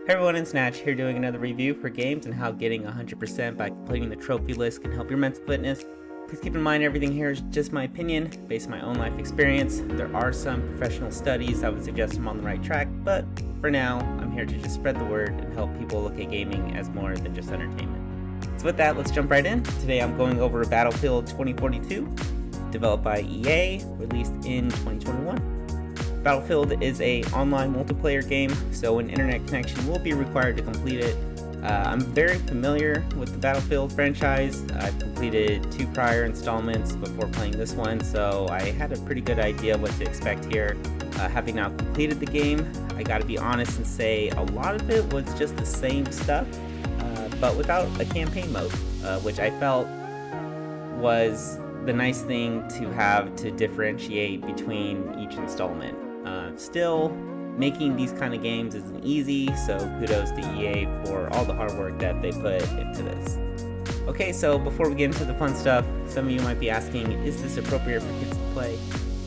Hey everyone, it's Natch here doing another review for games and how getting 100% by completing the trophy list can help your mental fitness. Please keep in mind everything here is just my opinion, based on my own life experience. There are some professional studies that would suggest I'm on the right track, but for now, I'm here to just spread the word and help people look at gaming as more than just entertainment. So with that, let's jump right in. Today I'm going over Battlefield 2042, developed by EA, released in 2021. Battlefield is an online multiplayer game, so an internet connection will be required to complete it. I'm very familiar with the Battlefield franchise. I've completed 2 prior installments before playing this one, so I had a pretty good idea what to expect here. Having now completed the game, I gotta be honest and say a lot of it was just the same stuff, but without a campaign mode, which I felt was the nice thing to have to differentiate between each installment. Still, making these kind of games isn't easy, so kudos to EA for all the hard work that they put into this. Okay, so before we get into the fun stuff, some of you might be asking, is this appropriate for kids to play?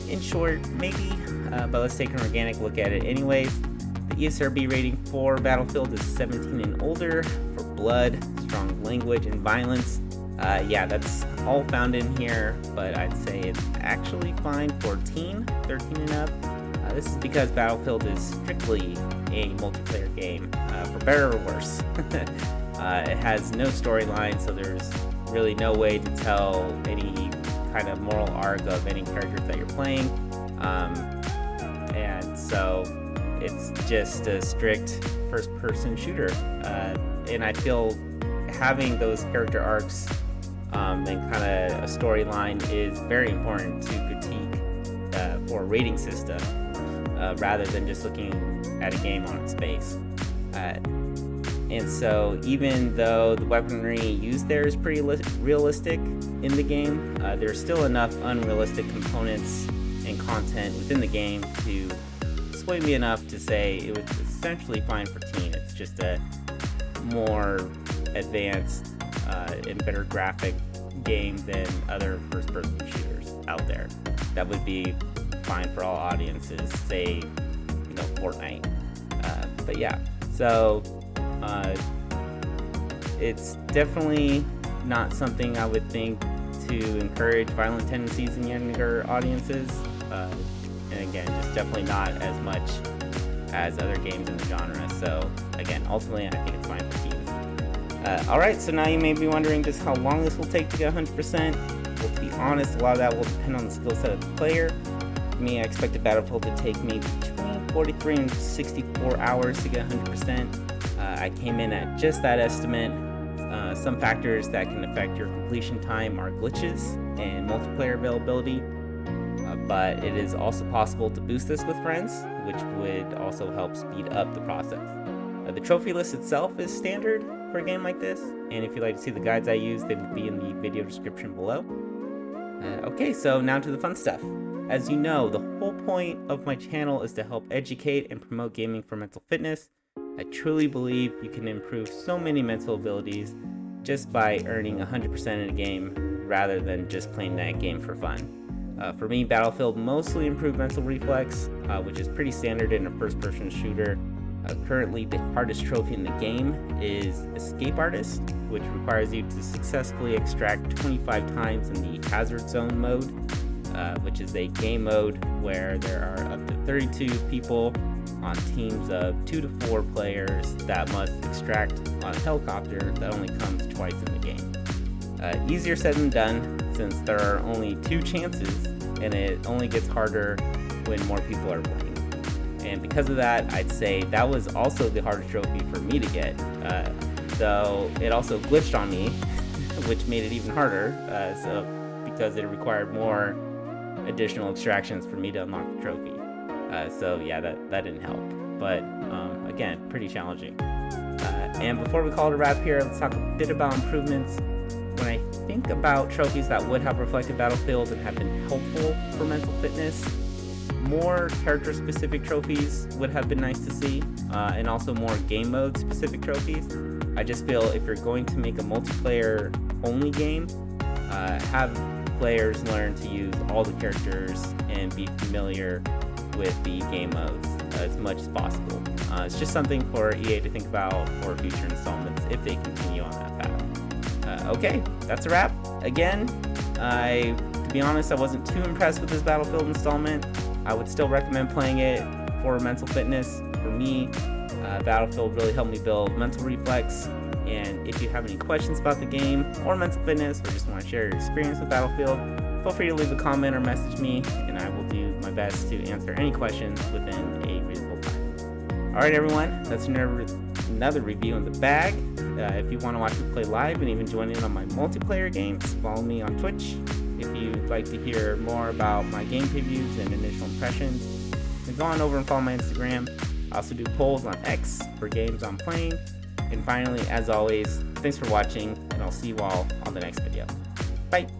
In short, maybe, but let's take an organic look at it anyways. The ESRB rating for Battlefield is 17 and older for blood, strong language, and violence. Yeah, that's all found in here, but I'd say it's actually fine for 13 and up. This is because Battlefield is strictly a multiplayer game, for better or worse. It has no storyline, so there's really no way to tell any kind of moral arc of any characters that you're playing. And so it's just a strict first-person shooter. And I feel having those character arcs and kind of a storyline is very important to critique for a rating system. Rather than just looking at a game on its face. And so even though the weaponry used there is pretty realistic in the game, there's still enough unrealistic components and content within the game to sway me enough to say it was essentially fine for teen. It's just a more advanced and better graphic game than other first-person shooters out there. That would be fine for all audiences, say, Fortnite. But yeah, so it's definitely not something I would think to encourage violent tendencies in younger audiences. And again, just definitely not as much as other games in the genre. So again, ultimately, I think it's fine for teens. Alright, so now you may be wondering just how long this will take to get 100%. Well, to be honest, a lot of that will depend on the skill set of the player. For me, I expected Battlefield to take me between 43 and 64 hours to get 100%. I came in at just that estimate. Some factors that can affect your completion time are glitches and multiplayer availability, but it is also possible to boost this with friends, which would also help speed up the process. The trophy list itself is standard for a game like this, and if you'd like to see the guides I use, they will be in the video description below. Okay, so now to the fun stuff. As you know, the whole point of my channel is to help educate and promote gaming for mental fitness. I truly believe you can improve so many mental abilities just by earning 100% in a game rather than just playing that game for fun. For me, Battlefield mostly improved mental reflex, which is pretty standard in a first-person shooter. Currently, the hardest trophy in the game is Escape Artist, which requires you to successfully extract 25 times in the Hazard Zone mode, which is a game mode where there are up to 32 people on teams of 2 to 4 players that must extract on a helicopter that only comes twice in the game. Easier said than done, since there are only 2 chances, and it only gets harder when more people are playing. And because of that, I'd say that was also the hardest trophy for me to get, though it also glitched on me, which made it even harder, because it required more additional extractions for me to unlock the trophy. So yeah, that didn't help, but again, pretty challenging. And before we call it a wrap here, let's talk a bit about improvements. When I think about trophies that would have reflected Battlefield and have been helpful for mental fitness, more character-specific trophies would have been nice to see, and also more game mode-specific trophies. I just feel if you're going to make a multiplayer-only game, have players learn to use all the characters and be familiar with the game modes. as much as possible. It's just something for EA to think about for future installments if they continue on that path. Okay, that's a wrap. Again, to be honest, I wasn't too impressed with this Battlefield installment. I would still recommend playing it for mental fitness. For me, Battlefield really helped me build mental reflex. And if you have any questions about the game or mental fitness, or just want to share your experience with Battlefield, feel free to leave a comment or message me, and I will do my best to answer any questions within a reasonable time. Alright everyone, that's another review in the bag. If you want to watch me play live and even join in on my multiplayer games, follow me on Twitch. If you'd like to hear more about my game previews and initial impressions, then go on over and follow my Instagram. I also do polls on X for games I'm playing. And finally, as always, thanks for watching, and I'll see you all on the next video. Bye!